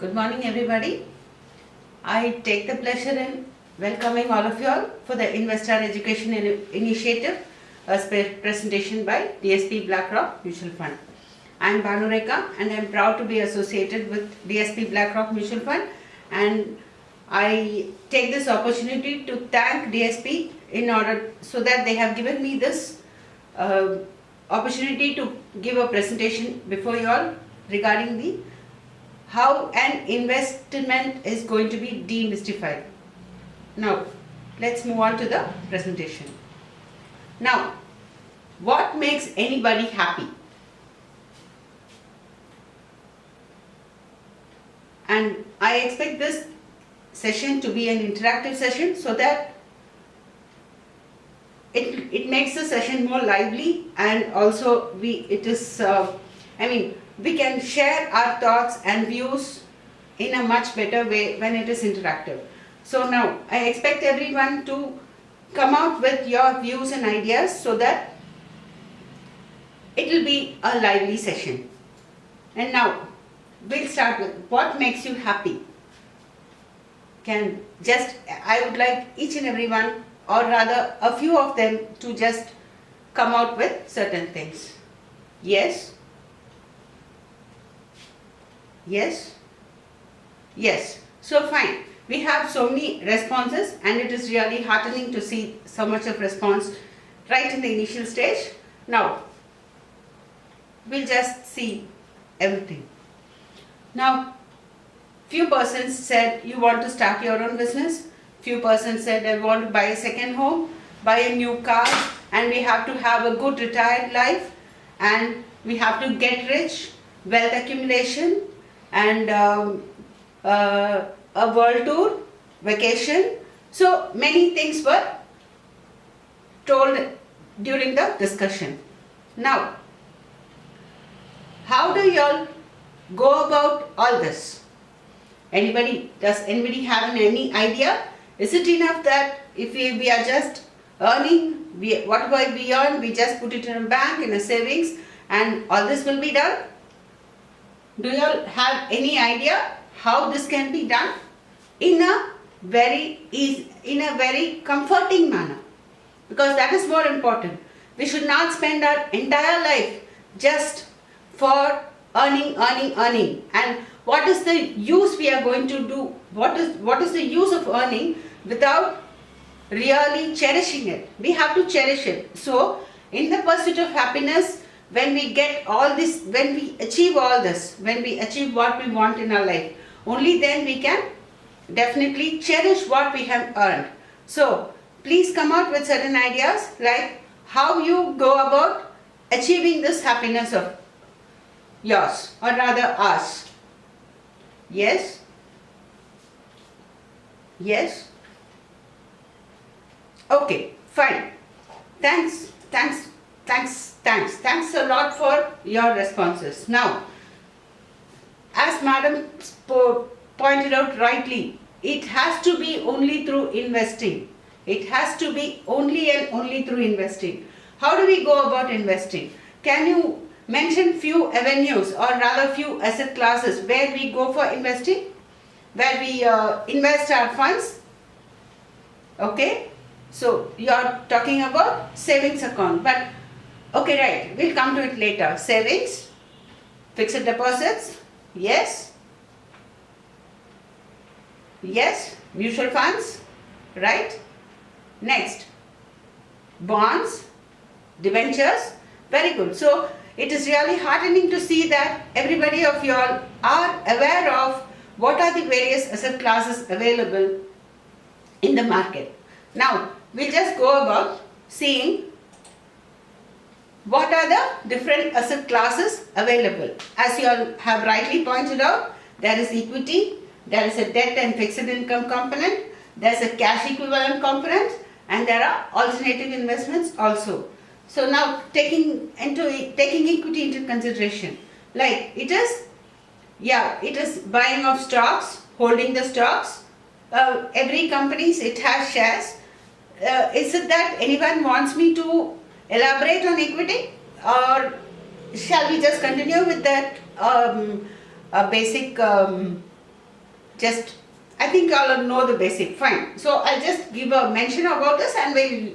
Good morning, everybody. I take the pleasure in welcoming all of you all for the Investor Education Initiative, a presentation by DSP BlackRock Mutual Fund. I am Bhanu Rekha and I am proud to be associated with DSP BlackRock Mutual Fund, and I take this opportunity to thank DSP in order so that they have given me this opportunity to give a presentation before you all regarding the how an investment is going to be demystified. Now, let's move on to the presentation. Now, what makes anybody happy? And I expect this session to be an interactive session so that it makes the session more lively, and also we can share our thoughts and views in a much better way when it is interactive. So now I expect everyone to come out with your views and ideas so that it will be a lively session. And now we'll start with what makes you happy. I would like each and everyone, or rather a few of them, to just come out with certain things. Yes? Yes? Yes. So fine. We have so many responses and it is really heartening to see so much of response right in the initial stage. Now, we'll just see everything. Now, few persons said you want to start your own business. Few persons said I want to buy a second home, buy a new car, and we have to have a good retired life, and we have to get rich, wealth accumulation, and a world tour, vacation. So many things were told during the discussion. Now, how do you all go about all this? Does anybody have any idea? Is it enough that if we are just earning, whatever we earn, we just put it in a bank, in a savings, and all this will be done? Do you all have any idea how this can be done in a very comforting manner? Because that is more important. We should not spend our entire life just for earning. And what is the use we are going to do? What is the use of earning without really cherishing it? We have to cherish it. So, in the pursuit of happiness, when we get all this, when we achieve all this, when we achieve what we want in our life, only then we can definitely cherish what we have earned. So, please come out with certain ideas like how you go about achieving this happiness of yours, or rather ours. Yes? Yes? Okay, fine. Thanks a lot for your responses. Now, as Madam pointed out rightly, it has to be only through investing. It has to be only and only through investing. How do we go about investing? Can you mention few avenues, or rather few asset classes where we go for investing? Where we invest our funds? Okay? So, you are talking about savings account. But, okay, right, we'll come to it later. Savings, fixed deposits, yes. Yes, mutual funds, right? Next, bonds, debentures, very good. So, it is really heartening to see that everybody of you all are aware of what are the various asset classes available in the market. Now, we'll just go about seeing what are the different asset classes available. As you all have rightly pointed out, there is equity, there is a debt and fixed income component, there is a cash equivalent component, and there are alternative investments also. So now taking equity into consideration, like it is buying of stocks, holding the stocks. Every company, it has shares. Is it that anyone wants me to elaborate on equity, or shall we just continue with that basic just, I think I'll know the basic, fine. So I'll just give a mention about this and we'll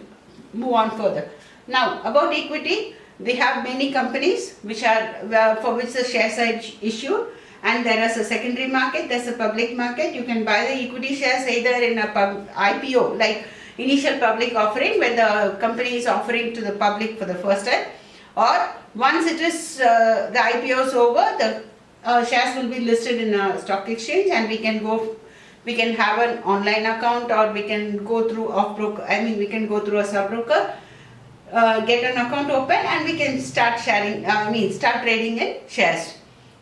move on further. Now about equity, we have many companies which are for which the shares are issued, and there is a secondary market, there's a public market. You can buy the equity shares either in a IPO, like initial public offering, when the company is offering to the public for the first time, or once it is the IPO is over, the shares will be listed in a stock exchange, and we can have an online account, or we can go through we can go through a sub-broker, get an account open, and we can start start trading in shares.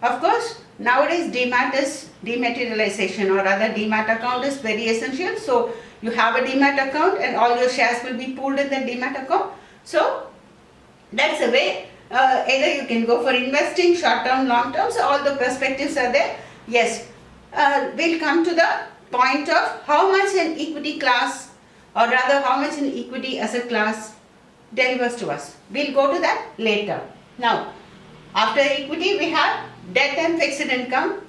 Of course, nowadays dematerialization, or rather demat account is very essential. So you have a demat account and all your shares will be pooled in the demat account. So that's a way. Either you can go for investing, short term, long term, so all the perspectives are there. Yes, we'll come to the point of how much an equity class, or rather how much an equity as a class delivers to us. We'll go to that later. Now, after equity we have debt and fixed income.